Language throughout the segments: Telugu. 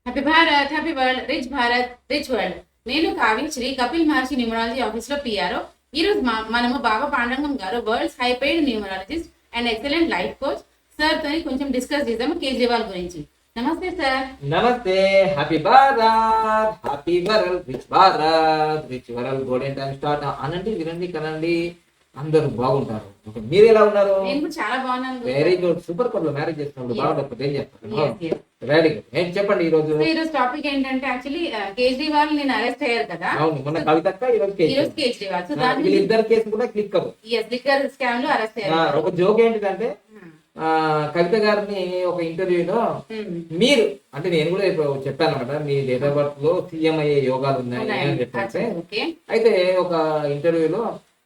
Happy Bharat, happy world, rich Bharat, rich world. నేను కావ్యశ్రీ, కపిల్ మహర్షి న్యూమరాలజీ ఆఫీస్ లో పిఆర్ఓ. ఈ రోజు మనము బాబా పాండురంగం గారు, world's high paid numerologist and excellent life coach sir తోని కొంచెం డిస్కస్ చేద్దాము కేజ్రీవాల్ గురించి. నమస్తే సార్. నమస్తే. Happy Bharat, happy world, rich Bharat, rich world. Golden time start అనండి, వినండి, కనండి. అందరూ బాగుంటారు. మీరు ఎలా ఉన్నారు? నేను కూడా చాలా బాగున్నాను. Very good. సూపర్ కోడ్ లో మ్యారేజ్ చేస్తున్నప్పుడు బాగుండకపోతే ఏం చేస్తారు? Very good. ఏం చెప్పండి ఈ రోజు. ఈ రోజు టాపిక్ ఏంటంటే యాక్చువల్లీ కేజ్రీవాల్ నేను అరెస్ట్ అయ్యారు కదా. అవును, మన కవితక్క ఈ రోజు కేజ్రీవాల్. సో దాని ఇద్దరు కేసు కూడా క్లిక్ అవ్వు. లిక్కర్ స్కామ్ లో అరెస్ట్ అయ్యారు. ఒక జోక్ ఏంటిదంటే కవిత గారిని ఒక ఇంటర్వ్యూలో మీరు అంటే నేను కూడా చెప్పాను అనమాట, మీ డేట్ ఆఫ్ బర్త్ లో సీఎం అయ్యే యోగాలు ఉన్నాయి అని చెప్పేసి. అయితే ఒక ఇంటర్వ్యూలో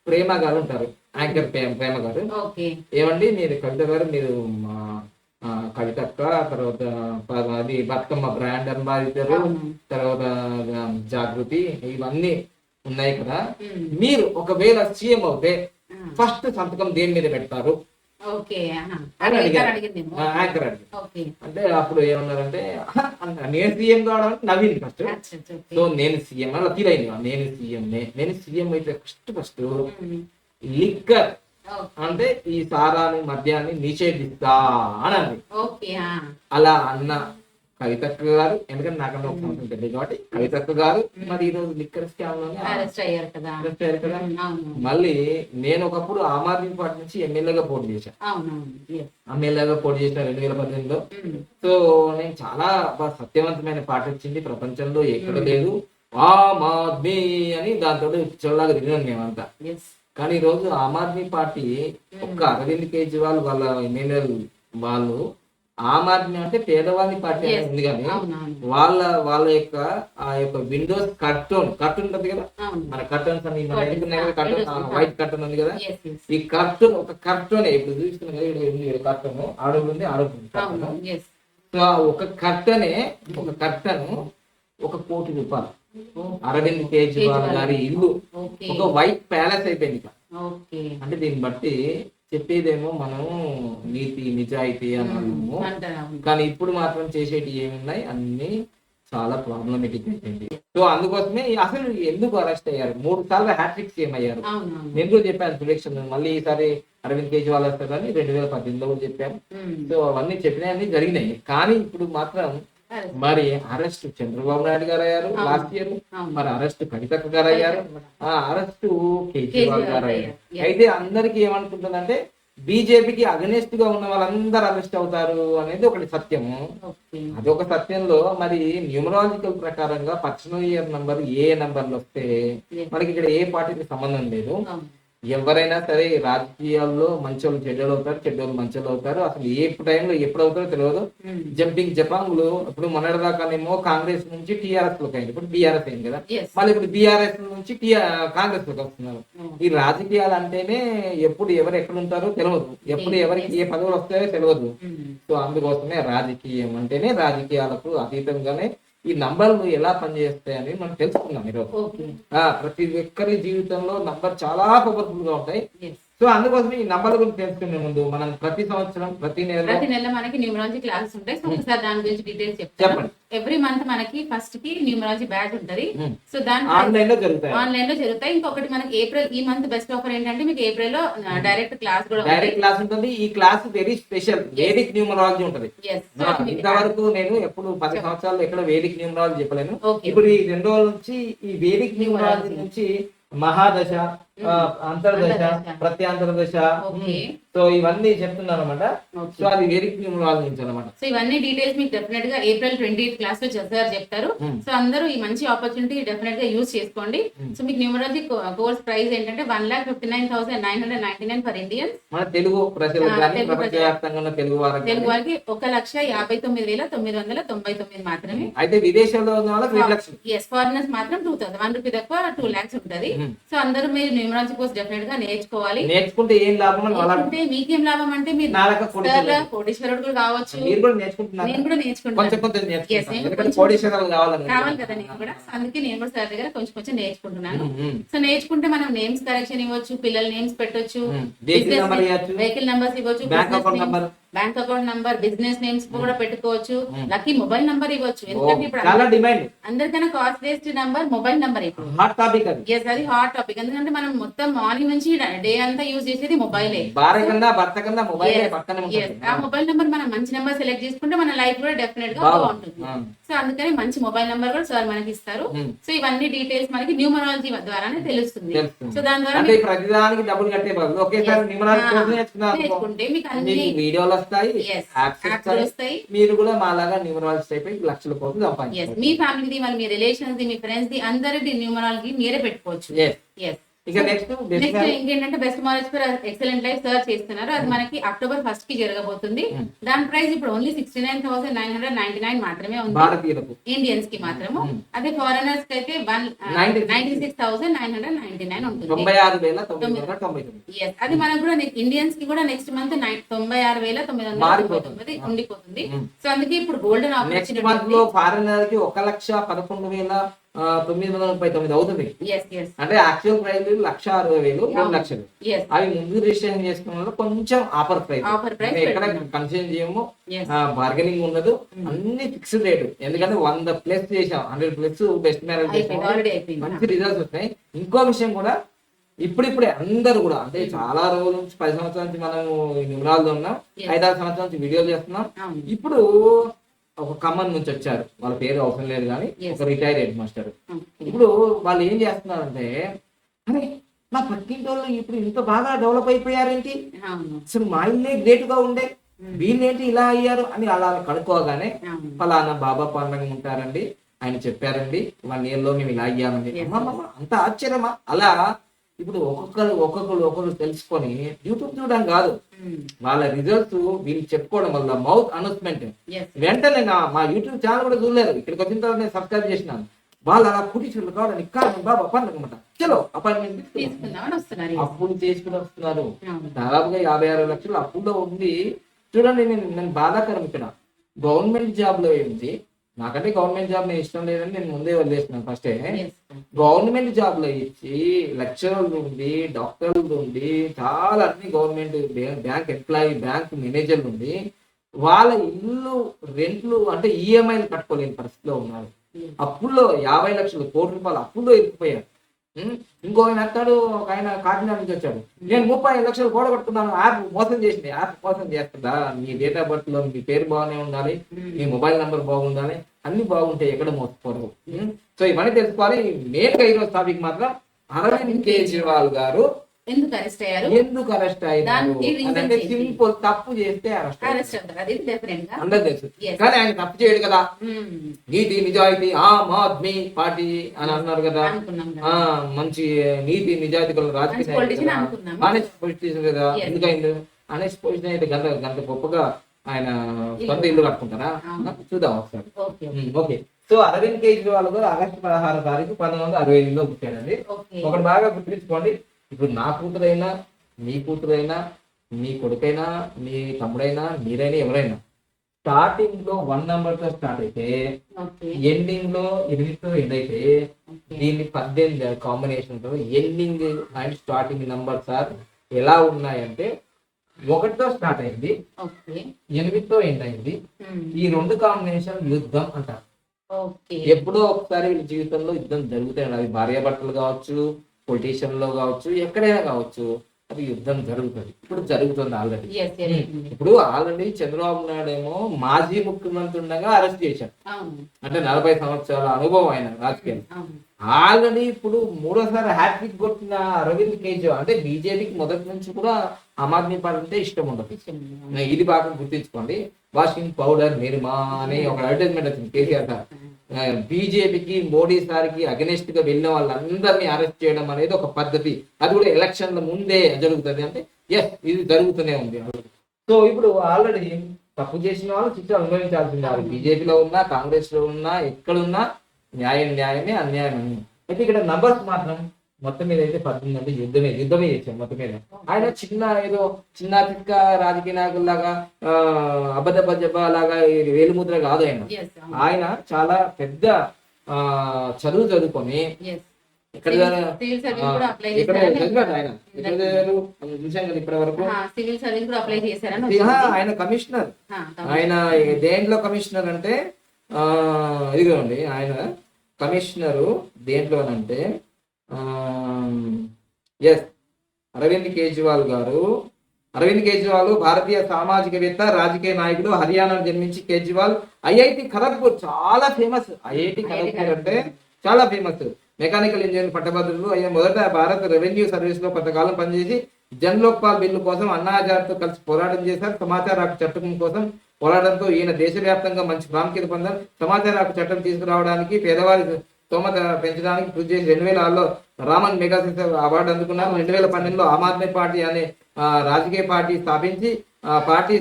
ప్రేమ గారు ఉంటారు, యాంకర్ ప్రేమ గారు. ఏమండి మీరు కవిత గారు, మీరు కవితక్క, తర్వాత అది బతుకమ్మ బ్రాండ్ అంబాసిడర్, తర్వాత జాగృతి, ఇవన్నీ ఉన్నాయి కదా, మీరు ఒకవేళ సీఎం అవుతే ఫస్ట్ సంతకం దేని మీద పెడతారు అని అడిగారు. యాంకర్ అడిగారు. అంటే అప్పుడు ఏమన్నారంటే, నేను సీఎం కావడం నవ్వింది ఫస్ట్. సో నేను సీఎం అలా ఫీల్ అయింది. నేను సీఎం అయితే ఫస్ట్ లిక్కర్ అంటే ఈ సారాన్ని మద్యాన్ని నిషేధిస్తా అని అంది. అలా అన్న కవితక్క గారు, ఎందుకంటే నాకన్నా ఒక సంవత్సరం తెలియదు కాబట్టి కవితక్క గారు మరి ఈ రోజు లిక్కర్ స్కామ్ లోనే అరెస్ట్ అయ్యారు కదా. మళ్ళీ నేను ఒకప్పుడు ఆమ్ ఆద్మీ పార్టీ నుంచి ఎమ్మెల్యేగా పోటీ చేశాను. ఎమ్మెల్యేగా పోటీ చేసిన 2018లో. సో నేను చాలా సత్యవంతమైన పార్టీ వచ్చింది, ప్రపంచంలో ఎక్కడ లేదు ఆమ్ ఆద్మీ అని, దాంతో చల్లగా తిరిగినాం మేమంతా. కానీ ఈ రోజు ఆమ్ ఆద్మీ పార్టీ ఒక్క అరవింద్ కేజ్రీవాల్ వాళ్ళ ఎమ్మెల్యేలు వాళ్ళు ఆమ్ ఆద్మీ అంటే పేదవాళ్ళ పార్టీ అనేది ఉంది, కానీ వాళ్ళ యొక్క ఆ యొక్క విండోస్ కర్టన్ ఉంటది కదా, మన కర్టన్స్ అని కర్టన్, వైట్ కర్టన్ ఉంది కదా, ఈ కర్టన్ ఒక కర్టన్ ఇప్పుడు చూస్తున్నాం కదా, కర్టన్ ఆడుగుంది ఆడుగుంది. సో ఒక కర్టన్ ₹1 కోటి. అరవింద్ కేజ్రీవాల్ గారి ఇల్లు ఒక వైట్ ప్యాలెస్ అయిపోయింది. అంటే దీన్ని బట్టి చెప్పేదేమో మనం నీతి నిజాయితీ అన్నాము, కానీ ఇప్పుడు మాత్రం చేసేటి ఏమున్నాయి అన్ని చాలా ప్రాబ్లమేటిక్ అయిపోయింది. సో అందుకోసమే అసలు ఎందుకు అరెస్ట్ అయ్యారు? 3 సార్లు హ్యాట్రిక్ సీఎం అయ్యారు. నేను కూడా చెప్పాను ప్రిడిక్షన్, మళ్ళీ ఈసారి అరవింద్ కేజ్రీవాల్ వస్తారని 2018లో కూడా చెప్పాను. సో అవన్నీ చెప్పినవన్నీ జరిగినాయి. కానీ ఇప్పుడు మాత్రం మరి అరెస్ట్ చంద్రబాబు నాయుడు గారు అయ్యారు లాస్ట్ ఇయర్, మరి అరెస్ట్ కవితక్క గారు అయ్యారు, అరెస్ట్ కేజ్రీవాల్ గారు అయ్యారు. అయితే అందరికి ఏమనుకుంటుందంటే బీజేపీకి అగనెస్ట్ గా ఉన్న వాళ్ళందరూ అరెస్ట్ అవుతారు అనేది ఒకటి సత్యము. అదొక సత్యంలో మరి న్యూమరాలజికల్ ప్రకారంగా పర్సనల్ ఇయర్ నంబర్ ఏ నంబర్లు వస్తే మనకి ఇక్కడ ఏ పార్టీకి సంబంధం లేదు. ఎవరైనా సరే రాజకీయాల్లో మంచోళ్ళు చెడ్డలు అవుతారు, చెడ్డోళ్ళు మంచోళ్ళు అవుతారు. అసలు ఏ టైంలో ఎప్పుడు అవుతారో తెలియదు. జంపింగ్ జపాంగులు ఇప్పుడు మొన్నటిదాకానేమో కాంగ్రెస్ నుంచి టీఆర్ఎస్ లోకి అయింది, ఇప్పుడు బీఆర్ఎస్ అయింది కదా, మళ్ళీ ఇప్పుడు బీఆర్ఎస్ నుంచి కాంగ్రెస్ లోకి వస్తున్నారు. ఈ రాజకీయాలు అంటేనే ఎప్పుడు ఎవరు ఎక్కడ ఉంటారో తెలియదు, ఎప్పుడు ఎవరికి ఏ పదవులు వస్తాయో తెలియదు. సో అందుకోసమే రాజకీయం అంటేనే రాజకీయాలకు అతీతంగానే ఈ నంబర్లు ఎలా పనిచేస్తాయని మనం తెలుసుకున్నాం ఈరోజు. ప్రతి ఒక్కరి జీవితంలో నంబర్ చాలా పవర్ఫుల్ గా ఉంటాయి. సో అందుకోసం ఈ నంబర్ గురించి తెలుసుకునే ముందు మనం ప్రతి సంవత్సరం ప్రతి నెల మనకి న్యూమరాలజీ క్లాసెస్ ఉంటాయి. సో ఒకసారి దాని గురించి డీటెయిల్స్ చెప్పండి. ఎవ్రీ మంత్ మనకి ఫస్ట్ కి న్యూమరాలజీ బ్యాచ్ ఉంటది. సో దాని ఆన్లైన్ లో జరుగుతాయి. ఇంకొకటి మనకి ఏప్రిల్ ఈ మంత్ బెస్ట్ ఆఫర్ ఏంటంటే మీకు ఏప్రిల్ లో డైరెక్ట్ క్లాస్ ఉంటుంది. ఈ class very special Vedic numerology ఉంటది. ఇంతవరకు నేను ఎప్పుడు 10 సంవత్సరాలు ఎక్కడ వేదిక్ న్యూమరాలజీ చెప్పలేను. ఇప్పుడు ఈ 2 రోజుల నుంచి ఈ వేదిక్ న్యూమరాలజీ నుంచి మహాదశ, అంతర్దశ, ప్రత్యాంతరదశ, సో ఇవన్నీ చెప్తున్నాను అనమాట. సో అది వేదిక్ న్యూమరాలజీ నుంచి అనమాట. సో ఇవన్నీ డీటెయిల్స్ మీకు డెఫినెట్ గా ఏప్రిల్ 28th క్లాస్ లో చెప్తారు. సో అందరూ ఈ మంచి ఆపర్చునిటీ డెఫినెట్ గా యూజ్ చేసుకోండి. సో మీకు న్యూమరాలజీ కోర్స్ ప్రైస్ ఏంటంటే 1,59,999 ఫర్ ఇండియన్స్. మన తెలుగు ప్రజలకు తెలుగు వారికి 1,59,999 మాత్రమే. అయితే విదేశాల్లో ఉన్న వాళ్ళకి ఫారినర్స్ మాత్రం 2,000 1 రూపీ తక్కువ 2 lakhs ఉంటది. సో అందరూ మీరు న్యూమరాలజీ కోర్స్ డెఫినెట్ గా నేర్చుకుంటే ఏం లాభం అంటే మీకేం లాభం అంటే మీరు కోటీశ్వరుడు కూడా కావచ్చు. నేను కూడా నేర్చుకుంటున్నాను కావాలి కదా, నేను కూడా అందుకే నేను కూడా సార్ దగ్గర కొంచెం నేర్చుకుంటున్నాను. సో నేర్చుకుంటే మనం నేమ్స్ కరెక్షన్ ఇవ్వచ్చు, పిల్లల నేమ్స్ పెట్టొచ్చు, వెహికల్ నెంబర్స్ ఇవ్వచ్చు, bank account number, business names కూడా పెట్టుకోవచ్చు, Hmm. లక్కీ మొబైల్ నంబర్ ఇవ్వచ్చు. ఎందుకంటే ఇప్పుడు చాలా డిమాండ్, అందరికన్నా కాస్ట్లీయెస్ట్ నంబర్ మొబైల్ నంబర్ ఇప్పుడు. హాట్ టాపిక్ అది. ఎస్, అది హాట్ టాపిక్. ఎందుకంటే మనం మొత్తం మార్నింగ్ నుంచి డే అంతా యూజ్ చేసేది మొబైలే. భార్య కన్నా భర్త కన్నా మొబైల్ పక్కనే Yes, ఉంటుంది. ఆ మొబైల్ నెంబర్ మనం మంచి నెంబర్ సెలెక్ట్ చేసుకుంటే మన లైఫ్ కూడా డెఫినెట్ గా బాగుంటుంది. సో అందుకని మంచి మొబైల్ నెంబర్ కూడా సార్ మనకి ఇస్తారు. సో ఇవన్నీ డీటెయిల్స్ మనకి న్యూమరాలజీ ద్వారానే తెలుస్తుంది. సో దాని ద్వారా అంటే ప్రతిదానికి డబ్బులు కట్టే బదులు ఒకేసారి న్యూమరాలజీ నేర్చుకుంటే మీకు అన్ని వీడియోలు వస్తాయి, యాప్స్ వస్తాయి. మీరు కూడా మాలాగా న్యూమరాలజిస్ట్ అయిపోయి లక్షల కోట్లు సంపాదించవచ్చు. మీ ఫ్యామిలీది, మరి మీ రిలేషన్స్ ది, మీ ఫ్రెండ్స్ ది అందరిది న్యూమరాలజీ మీరే పెట్టుకోవచ్చు. ఇక నెక్స్ట్ ఇంకేంటంటే best marriage for excellent life search చేస్తున్నారు. అది మనకి October 1st కి జరగబోతుంది. దాని ప్రైస్ ఇప్పుడు ఓన్లీ 69,999 మాత్రమే ఉంది భారతీయులకు, ఇండియన్స్ కి మాత్రము. అదే ఫారెనర్స్ కి అయితే 96,999 ఉంటుంది. 96,999. Yes, అది మనకు కూడా ఇండియన్స్ కి కూడా నెక్స్ట్ మంత్ 96,999 ఉండిపోతుంది. సో అందుకే ఇప్పుడు గోల్డెన్ నెక్స్ట్ మంత్ లో ఫారెనర్ కి 1,11,939 అవుతుంది. అంటే యాక్చువల్ ప్రైస్ 1,60,000, 2 లక్షలు. అవి ముందు రిజిస్ట్రేషన్ చేసుకున్న వాళ్ళు కొంచెం ఆఫర్ ప్రైస్, ఎక్కడ కన్సెషన్ చేయము, బార్గెనింగ్ ఉండదు, అన్ని ఫిక్స్డ్ రేటు. ఎందుకంటే 100+ చేసాం, 100+ బెస్ట్ మ్యారేజ్ చేసాం, మంచి రిజల్ట్స్ వస్తాయి. ఇంకో విషయం కూడా, ఇప్పుడిప్పుడే అందరు కూడా, అంటే చాలా రోజుల నుంచి 10 సంవత్సరాల నుంచి మనం న్యూమరాలజీ ఉన్నాం, 5-6 సంవత్సరాల నుంచి వీడియోలు చేస్తున్నాం. ఇప్పుడు ఒక ఖమ్మం నుంచి వచ్చారు, వాళ్ళ పేరు అవసరం లేదు కానీ, ఒక రిటైర్డ్ హెడ్ మాస్టర్. ఇప్పుడు వాళ్ళు ఏం చేస్తున్నారంటే, అరే నా పక్కింటి వాళ్ళు ఇప్పుడు ఇంత బాగా డెవలప్ అయిపోయారేంటి, అసలు మా ఇల్లే గ్రేట్ గా ఉండే, వీళ్ళేంటి ఇలా అయ్యారు అని అలా కనుక్కోగానే, ఫలానా బాబా పండుగ ఉంటారండి, ఆయన చెప్పారండి 1 year లో మేము ఇలా అయ్యామండి. అంత ఆశ్చర్యమా? అలా ఇప్పుడు ఒక్కొక్కరు తెలుసుకొని యూట్యూబ్ చూడడం కాదు, వాళ్ళ రిజల్ట్స్ వీళ్ళు చెప్పుకోవడం వల్ల మౌత్ అనౌన్స్మెంట్ వెంటనే మా యూట్యూబ్ ఛానల్ కూడా చూడలేరు, ఇక్కడికి వచ్చిన తర్వాత నేను సబ్స్క్రైబ్ చేసినాను. వాళ్ళు అలా పుట్టించుకుంటారు కావడానికి కారణం బాబా పండుగ చలో అపాయింట్మెంట్ అప్పులు చేసుకుని వస్తున్నారు. దాదాపుగా 56 లక్షలు అప్పుల్లో ఉంది. చూడండి, నేను బాధాకరం ఇక్కడ గవర్నమెంట్ జాబ్ లో ఏంటి, నాకంటే గవర్నమెంట్ జాబ్ నేను ఇష్టం లేదని నేను ముందే వదిలేస్తున్నాను. ఫస్టే గవర్నమెంట్ జాబ్ లో ఇచ్చి లెక్చరర్లు ఉండి, డాక్టర్లు ఉండి, చాలా అన్ని గవర్నమెంట్ బ్యాంక్ ఎంప్లాయీ, బ్యాంక్ మేనేజర్లు ఉండి, వాళ్ళ ఇల్లు రెంట్లు అంటే ఈఎంఐలు కట్టుకోలేని పరిస్థితిలో ఉన్నారు. అప్పుల్లో 50 లక్షలు, కోటి రూపాయలు అప్పుల్లో ఇరుక్కుపోయారు. ఇంకో ఆయన అంటాడు, ఒక ఆయన కాకినాడ నుంచి వచ్చాడు, నేను 35 లక్షలు కూడగొట్టుకున్నాను, యాప్ మోసం చేసింది. యాప్ మోసం చేస్తుందా? మీ డేట్ ఆఫ్ బర్త్ లో మీ పేరు బాగానే ఉండాలి, మీ మొబైల్ నెంబర్ బాగుండాలి, అన్ని బాగుంటాయి, ఎక్కడ మోసపోరు. సో ఇవన్నీ తెలుసుకోవాలి. మెయిన్ గా ఈరోజు టాపిక్ మాత్రం అరవింద్ కేజ్రీవాల్ గారు ఎందుకు అరెస్ట్ అయ్యారు, అంటే సింపుల్, తప్పు చేస్తే అరెస్ట్ అవుతారు, అది డెఫినెట్ గా అందరూ తెలుసు. కానీ ఆయన తప్పు చేయడు కదా, నీతి నిజాయితీ ఆమ్ ఆద్మీ పార్టీ అని అన్నారు కదా, మంచి నీతి నిజాయితీ గల రాజకీయ ఆనెస్ట్ పొలిటీషియన్ కదా. ఎందుకైంది ఆనెస్ట్ పొలిటీషియన్ అయితే గంట గొప్పగా ఆయన సొంత ఇల్లు కట్టుకుంటారా? చూద్దాం ఒకసారి. ఓకే, సో అరవింద్ కేజ్రీవాల్ గారు ఆగస్టు 16వ తారీఖు 1965లో పుట్టారండి. ఒకటి బాగా గుర్తుంచుకోండి, ఇప్పుడు నా కూతురైనా, మీ కూతురైనా, మీ కొడుకైనా, మీ తమ్ముడైనా, మీరైనా, ఎవరైనా స్టార్టింగ్ లో 1 నెంబర్ తో స్టార్ట్ అయితే ఎండింగ్ లో 8తో ఎండ్ అయితే దీన్ని 18 కాంబినేషన్ తో ending and starting numbers are ఎలా ఉన్నాయంటే 1తో స్టార్ట్ అయింది, 8తో ఎండ్ అయింది. ఈ 2 కాంబినేషన్ యుద్ధం అంటారు. ఎప్పుడో ఒకసారి వీళ్ళ జీవితంలో యుద్ధం జరుగుతాయి. అది భార్యాభర్తలు కావచ్చు, పొలిటీషియన్ లో కావచ్చు, ఎక్కడైనా కావచ్చు, అది యుద్ధం జరుగుతుంది. ఇప్పుడు జరుగుతుంది ఆల్రెడీ. ఇప్పుడు ఆల్రెడీ చంద్రబాబు నాయుడు ఏమో మాజీ ముఖ్యమంత్రి ఉండగా అరెస్ట్ చేశారు. అంటే 40 సంవత్సరాల అనుభవం ఆయన రాజకీయాలు. ఆల్రెడీ ఇప్పుడు 3వ సారి హ్యాట్రిక్ కొట్టిన అరవింద్ కేజ్రీవాల్, అంటే బీజేపీకి మొదటి నుంచి కూడా ఆమ్ ఆద్మీ పార్టీ అంటే ఇష్టం ఉండదు. ఇది బాగా గుర్తించుకోండి. వాషింగ్ పౌడర్ నిర్మా అని ఒక అడ్వర్టైజ్మెంట్ వచ్చింది కేసీఆర్ గారు. బీజేపీకి, మోడీ సార్కి అగెనిస్ట్ గా వెళ్ళిన వాళ్ళందరినీ అరెస్ట్ చేయడం అనేది ఒక పద్ధతి. అది కూడా ఎలక్షన్ల ముందే జరుగుతుంది. అంటే ఇది జరుగుతూనే ఉంది. సో ఇప్పుడు ఆల్రెడీ తప్పు చేసిన వాళ్ళు శిక్ష అనుభవించాల్సింది. అది బీజేపీలో ఉన్నా, కాంగ్రెస్ లో ఉన్నా, ఎక్కడున్నా న్యాయమే, అన్యాయం. అయితే ఇక్కడ నంబర్స్ మాత్రం మొత్తం మీద అయితే 18 అంటే యుద్ధమే చేశాం మొత్తం మీద. ఆయన ఏదో చిన్న చిక్క రాజకీయ నాయకుల్లాగా అబద్ధ లాగా వేలుముద్ర కాదు ఆయన. ఆయన చాలా పెద్ద చదువుకొని ఎక్కడ సివిల్ సర్వీస్ కూడా అప్లై ఇక్కడ చేశారని చదివాడు ఆయన ఎక్కడ చదివారు మనం చూసాం కదా ఇప్పటి వరకు సివిల్ సర్వీస్ కూడా అప్లై చేశారని ఆయన కమిషనర్ ఆయన దేంట్లో కమిషనర్ అంటే ఇదిగోండి ఆయన కమిషనరు దేంట్లోనంటే ఎస్ అరవింద్ కేజ్రీవాల్ గారు. అరవింద్ కేజ్రీవాల్ భారతీయ సామాజికవేత్త, రాజకీయ నాయకుడు. హర్యానాలో జన్మించి కేజ్రీవాల్ ఐఐటి ఖరగ్పూర్ చాలా ఫేమస్. ఐఐటి ఖరగ్పూర్ అంటే చాలా ఫేమస్. Mechanical engineer పట్టభద్రులు. ఆయన మొదట భారత రెవెన్యూ సర్వీస్ లో కొంతకాలం పనిచేసి జన్ లోక్పాల్ బిల్లు కోసం అన్నా హజారేతో కలిసి పోరాటం చేశారు. సమాచార హక్కు చట్టం కోసం పోరాటంతో ఈయన దేశవ్యాప్తంగా మంచి ప్రాముఖ్యత పొందారు. సమాచార హక్కు చట్టం తీసుకురావడానికి, పేదవారి స్తోమత పెంచడానికి కృషి చేసి 2006లో రామన్ మెగాసిస్ అవార్డు అందుకున్నారు. 2012లో ఆమ్ ఆద్మీ పార్టీ అనే రాజకీయ పార్టీ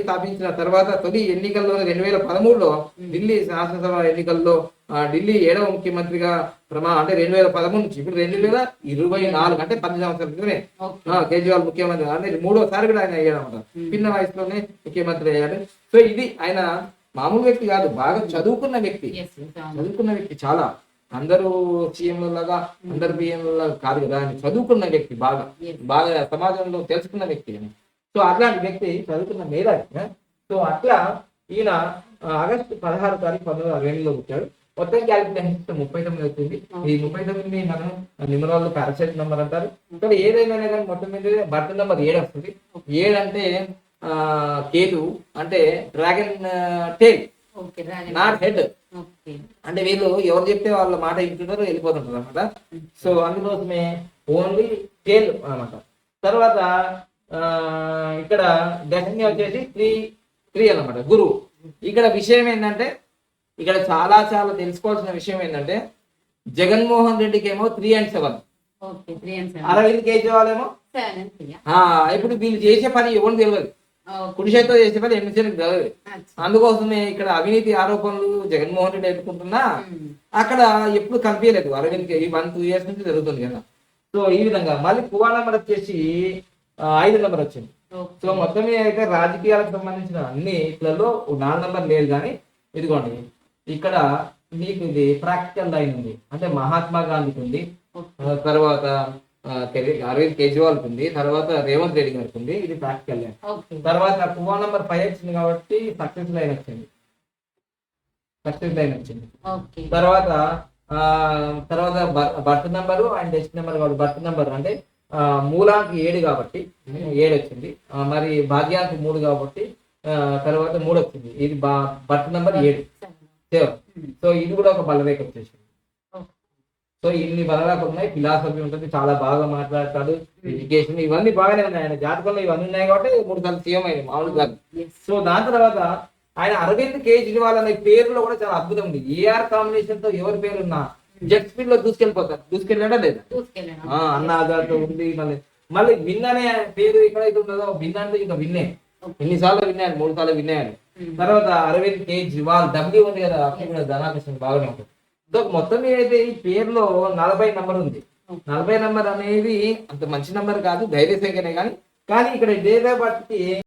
స్థాపించిన తర్వాత తొలి ఎన్నికల్లో 2013లో ఢిల్లీ శాసనసభ ఎన్నికల్లో ఢిల్లీ 7వ ముఖ్యమంత్రిగా అంటే 2013 నుంచి ఇప్పుడు 2024 అంటే 10 సంవత్సరాల క్రితమే కేజ్రీవాల్ ముఖ్యమంత్రి అంటే 3వసారి కూడా ఆయన అయ్యాడు అనమాట. చిన్న వయసులోనే ముఖ్యమంత్రి అయ్యాడు. సో ఇది ఆయన మామూలు వ్యక్తి కాదు, బాగా చదువుకున్న వ్యక్తి చాలా. అందరూ సీఎంలాగా అందరు పిఎంలాగా కాదు కదా, ఆయన చదువుకున్న వ్యక్తి, బాగా సమాజంలో తెలుసుకున్న వ్యక్తి. సో అట్లాంటి వ్యక్తి చదువుకున్న మేధావి. సో అట్లా ఈయన ఆగస్టు 16 తారీఖు 1962లో పుట్టాడు. మొత్తం క్యాలిక్యులేషన్ 39 వచ్చింది. ఈ 39 మనం న్యూమరాల్లో పారాసైట్ నెంబర్ అంటారు. ఇక్కడ ఏదైనా కానీ మొత్తం మీద బర్త్ నెంబర్ 7 వస్తుంది. 7 అంటే కేతు అంటే డ్రాగన్ టేల్, నాట్ హెడ్. అంటే వీళ్ళు ఎవరు చెప్తే వాళ్ళ మాట వింటున్నారో వెళ్ళిపోతుంటారు అనమాట. సో అందుకోసమే ఓన్లీ టేల్ అనమాట. తర్వాత ఇక్కడ దశమి వచ్చేసి 3 అనమాట, గురువు. ఇక్కడ విషయం ఏంటంటే, ఇక్కడ చాలా తెలుసుకోవాల్సిన విషయం ఏంటంటే, జగన్మోహన్ రెడ్డికి ఏమో 3 and 7, అరవింద్ కేజ్రీవాల్ ఏమో 7. ఇప్పుడు వీళ్ళు చేసే పని ఎవరు తెలియదు, కుడి చేతితో చేసే పని ఎన్ని చేతులకు తెలియదు. అందుకోసమే ఇక్కడ అవినీతి ఆరోపణలు జగన్మోహన్ రెడ్డి ఎదుర్కొంటున్నా అక్కడ ఎప్పుడు కనిపించలేదు. అరవింద్కి 1-2 years నుంచి జరుగుతుంది కదా. సో ఈ విధంగా మళ్ళీ పువా నెంబర్ వచ్చేసి 5 నెంబర్ వచ్చింది. సో మొత్తం మీద అయితే రాజకీయాలకు సంబంధించిన అన్ని ఇట్లలో 4 నెంబర్ లేదు. కానీ ఇదిగోండి ఇక్కడ మీకు ఇది ప్రాక్టికల్ లైన్ ఉంది. అంటే మహాత్మా గాంధీకి ఉంది, తర్వాత అరవింద్ కేజ్రీవాల్ ఉంది, తర్వాత రేవంత్ రెడ్డి గారికి ఉంది. ఇది ప్రాక్టికల్ లైన్. తర్వాత పువా నెంబర్ 5 వచ్చింది కాబట్టి సక్సెస్ లైన్ వచ్చింది. తర్వాత బర్త్ నెంబరు అండ్ డెస్ట్ నెంబర్ కాబట్టి బర్త్ నెంబర్ అంటే మూలానికి 7 కాబట్టి 7 వచ్చింది. మరి భాగ్యానికి 3 కాబట్టి తర్వాత 3 వచ్చింది. ఇది బర్త్ నెంబర్ 7. సో ఇది కూడా ఒక బలరేఖ వచ్చేసింది. సో ఇన్ని బలరేఖలు ఉన్నాయి. ఫిలాసఫీ ఉంటుంది, చాలా బాగా మాట్లాడతాడు, ఎడ్యుకేషన్ ఇవన్నీ బాగానే ఉన్నాయి. ఆయన జాతకంలో ఇవన్నీ ఉన్నాయి కాబట్టి 3 సార్లు సీఎం అయింది, మామూలు కాదు. సో దాని తర్వాత ఆయన అరవింద్ కేజ్రీవాల్ అనే పేరులో కూడా చాలా అద్భుతం ఉంది. ఏఆర్ కాంబినేషన్ తో ఎవరి పేరున్నా జెట్ స్పీడ్ లో దూసుకెళ్ళాడా లేదా? అన్నా హజారేతో ఉంది. మళ్ళీ విన్ అనే పేరు ఎక్కడైతే ఉన్నదో విన్ అంటే ఇంకా విన్నే. ఎన్నిసార్లు విన్నాడు? 3 సార్లు విన్నాడు. తర్వాత అరవింద్ కేజ్రీవాల్ డబ్ల్యూ ఉంది కదా, ధనాకృష్ణ బాగానే ఉంటుంది. సో మొత్తం అయితే ఈ పేరులో 40 నెంబర్ ఉంది. 40 నెంబర్ అనేది అంత మంచి నెంబర్ కాదు, ధైర్య సంఖ్యనే. కానీ ఇక్కడ డేట్ ఆఫ్ బర్త్ కి